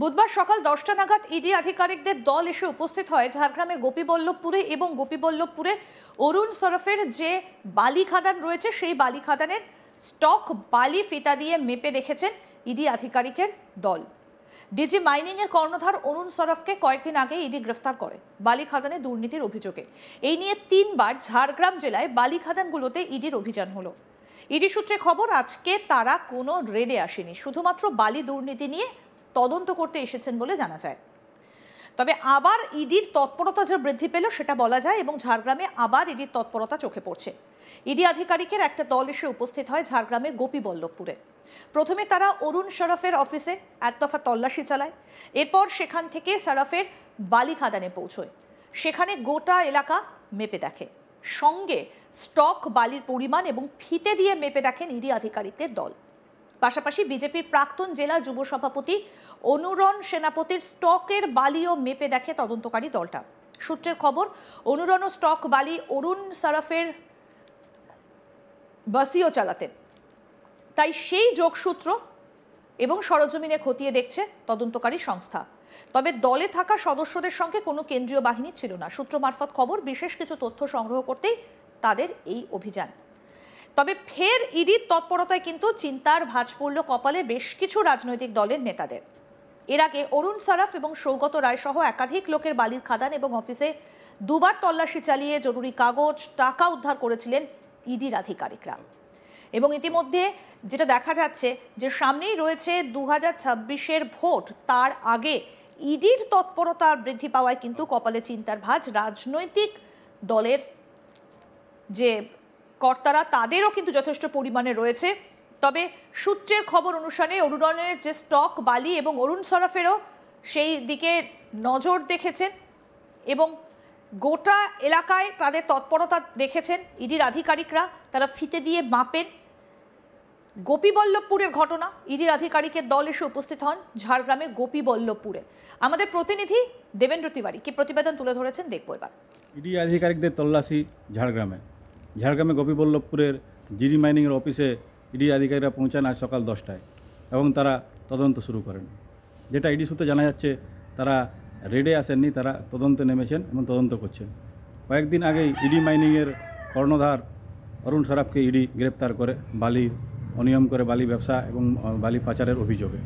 বুধবার সকাল 10টা নাগাদ ইডি আধিকারিকদের দল এসে উপস্থিত হয় ঝাড়গ্রামের গোপীবল্লভপুরে এবং গোপীবল্লভপুরে অরুণ সরফের যে বালি খাদান রয়েছে সেই বালি খাদানের স্টক বালি ফিতা দিয়ে মেপে দেখেছেন ইডি আধিকারিকের দল। ডিজি মাইনিং এর কর্ণধার অরুণ সরফকে কয়েকদিন আগে ইডি গ্রেফতার করে বালি খাদানে দুর্নীতির অভিযোগে। এই নিয়ে 3বার ঝাড়গ্রাম জেলায় বালি খাদানগুলোতে ইডির অভিযান হলো। ইডি সূত্রে খবর, আজকে তারা কোনো রেডে আসেনি, শুধুমাত্র বালি দুর্নীতি নিয়ে তদন্ত করতে এসেছেন বলে জানা যায়। তবে আবার ইডির তৎপরতা যে বৃদ্ধি পেল সেটা বলা যায় এবং ঝাড়গ্রামে আবার ইডির তৎপরতা চোখে পড়ছে। ইডি আধিকারিকের একটা দল এসে উপস্থিত হয় ঝাড়গ্রামের গোপীবল্লভপুরে। প্রথমে তারা অরুণ সরফের অফিসে এক দফা তল্লাশি চালায়, এরপর সেখান থেকে সরফের বালি খাদানে পৌঁছয়। সেখানে গোটা এলাকা মেপে দেখে, সঙ্গে স্টক বালির পরিমাণ এবং ফিতে দিয়ে মেপে দেখেন ইডি আধিকারিকদের দল। পাশাপাশি বিজেপির প্রাক্তন জেলা যুব সভাপতি অনুরণ সেনাপতির স্টকের বালিও মেপে দেখে তদন্তকারী দলটা। সূত্রের খবর, অনুরণ স্টক বালি অরুণ সরফের বাসিও চালাতেন, তাই সেই যোগসূত্র এবং সরজমিনে খতিয়ে দেখছে তদন্তকারী সংস্থা। তবে দলে থাকা সদস্যদের সঙ্গে কোনো কেন্দ্রীয় বাহিনী ছিল না। সূত্র মারফত খবর, বিশেষ কিছু তথ্য সংগ্রহ করতেই তাদের এই অভিযান। তবে ফের ইডির তৎপরতায় কিন্তু চিন্তার ভাঁজ পড়ল কপালে বেশ কিছু রাজনৈতিক দলের নেতাদের। এর আগে অরুণ সরফ এবং সৌগত রায় সহ একাধিক লোকের বালির খাদান এবং অফিসে দুবার তল্লাশি চালিয়ে জরুরি কাগজ, টাকা উদ্ধার করেছিলেন ইডির আধিকারিকরা। এবং ইতিমধ্যে যেটা দেখা যাচ্ছে যে সামনেই রয়েছে 2026-এর ভোট, তার আগে ইডির তৎপরতা বৃদ্ধি পাওয়ায় কিন্তু কপালে চিন্তার ভাঁজ রাজনৈতিক দলের যে কর্তারা, তাদেরও কিন্তু যথেষ্ট পরিমাণে রয়েছে। তবে সূত্রের খবর অনুসারে অরুণের যে স্টক বালি এবং অরুণ সরফেরও সেই দিকে নজর দেখেছেন এবং গোটা এলাকায় তাদের তৎপরতা দেখেছেন ইডির আধিকারিকরা। তারা ফিতে দিয়ে মাপেন। গোপীবল্লভপুরের ঘটনা, ইডির আধিকারিকের দল এসে উপস্থিত হন ঝাড়গ্রামের গোপীবল্লভপুরে। আমাদের প্রতিনিধি দেবেন্দ্র তিওয়ারি কি প্রতিবেদন তুলে ধরেছেন, দেখবো এবার। ইডি আধিকারিকদের তল্লাশি ঝাড়গ্রামে গোপীবল্লভপুরের জিডি মাইনিংয়ের অফিসে ইডি আধিকারিকরা পৌঁছান আজ সকাল 10টায় এবং তারা তদন্ত শুরু করেন। যেটা ইডি সূত্রে জানা যাচ্ছে, তারা রেডে আসেননি, তারা তদন্তে নেমেছেন এবং তদন্ত করছেন। কয়েকদিন আগেই ইডি মাইনিংয়ের কর্ণধার অরুণ সরফকে ইডি গ্রেপ্তার করে অনিয়ম করে বালি ব্যবসা এবং বালি পাচারের অভিযোগে।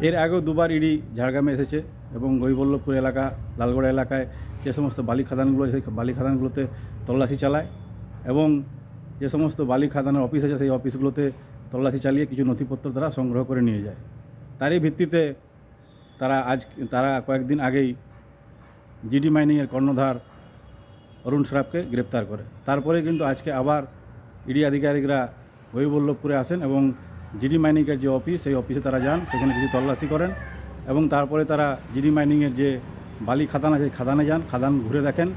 এর আগেও দুবার ইডি ঝাড়গ্রামে এসেছে এবং গোপীবল্লভপুর এলাকা, লালগড়া এলাকায় যে সমস্ত বালি খাদানগুলো, সেই বালি খাদানগুলোতে তল্লাশি চালায় এবং যে সমস্ত বালি খাদানের অফিস আছে সেই অফিসগুলোতে তল্লাশি চালিয়ে কিছু নথিপত্র তারা সংগ্রহ করে নিয়ে যায়। তারই ভিত্তিতে তারা কয়েকদিন আগেই জিডি মাইনিংয়ের কর্ণধার অরুণ সরফকে গ্রেপ্তার করে। তারপরে কিন্তু আজকে আবার ইডি আধিকারিকরা গোপীবল্লভপুরে আসেন এবং জিডি মাইনিংয়ের যে অফিস, সেই অফিসে তারা যান, সেখানে কিছু তল্লাশি করেন এবং তারপরে তারা জিডি মাইনিংয়ের যে বালি খাদান আছে সেই খাদানে যান, খাদান ঘুরে দেখেন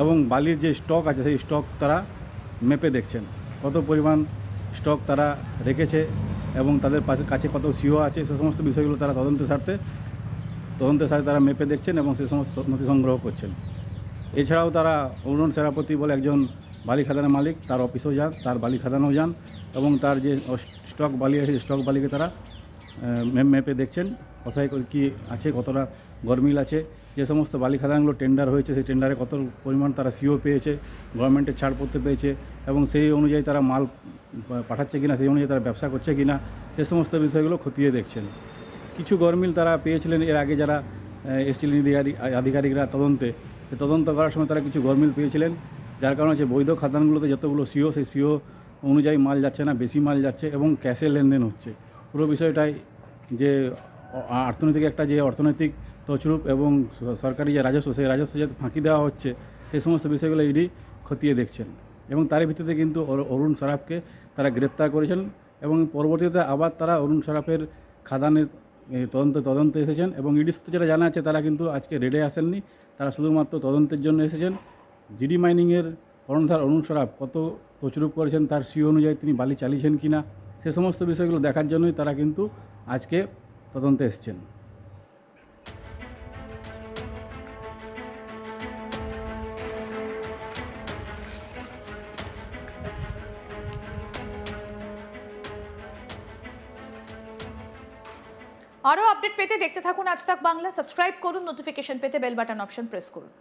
এবং বালির যে স্টক আছে সেই স্টক তারা মেপে দেখছেন, কত পরিমাণ স্টক তারা রেখেছে এবং তাদের কাছে কত সিও আছে, সে সমস্ত বিষয়গুলো তারা তদন্তের সাথে তারা মেপে দেখছেন এবং সে সমস্ত নথি সংগ্রহ করছেন। এছাড়াও তারা অরুণ সেনাপতি বলে একজন বালি খাদানের মালিক, তার অফিসেও যান, তার বালি খাদানেও যান এবং তার যে স্টক বালি আছে স্টক বালিকে তারা মেপে দেখছেন, কোথায় কী আছে, কতটা গরমিল আছে, যে সমস্ত বালি খাদানগুলো টেন্ডার হয়েছে সেই টেন্ডারে কত পরিমাণ তারা সিও পেয়েছে, গভর্নমেন্টের ছাড়পত্র পেয়েছে এবং সেই অনুযায়ী তারা মাল পাঠাচ্ছে কিনা, সেই অনুযায়ী তারা ব্যবসা করছে কিনা, সে সমস্ত বিষয়গুলো খতিয়ে দেখছেন। কিছু গরমিল তারা পেয়েছিলেন এর আগে, যারা এসেছিলেন আধিকারিকরা তদন্ত করার সময় তারা কিছু গরমিল পেয়েছিলেন, যার কারণে যে বৈধ খাদানগুলোতে যতগুলো সিও, সেই সিও অনুযায়ী মাল যাচ্ছে না, বেশি মাল যাচ্ছে এবং ক্যাশে লেনদেন হচ্ছে। পুরো বিষয়টাই যে অর্থনৈতিক তছরূপ এবং সরকারি যে রাজস্ব, সেই রাজস্ব যাতে ফাঁকি দেওয়া হচ্ছে, সেই সমস্ত বিষয়গুলো ইডি খতিয়ে দেখছেন এবং তারই ভিত্তিতে কিন্তু অরুণ সরফকে তারা গ্রেপ্তার করেছেন এবং পরবর্তীতে আবার তারা অরুণ সরফের খাদানের তদন্তে এসেছেন এবং ইডি সূত্রে যেটা জানা আছে, তারা কিন্তু আজকে রেডে আসেননি, তারা শুধুমাত্র তদন্তের জন্য এসেছেন। জিডি মাইনিংয়ের কর্ণধার অরুণ সরফ কত তছরূপ করেছেন, তার সিও অনুযায়ী তিনি বালি চালিয়েছেন কিনা, সে সমস্ত বিষয়গুলো দেখার জন্যই তারা কিন্তু আজকে তদন্তে এসেছেন। আরও আপডেট পেতে দেখতে থাকুন আজ তাক বাংলা। সাবস্ক্রাইব করুন, নোটিফিকেশন পেতে বেল বাটন অপশন প্রেস করুন।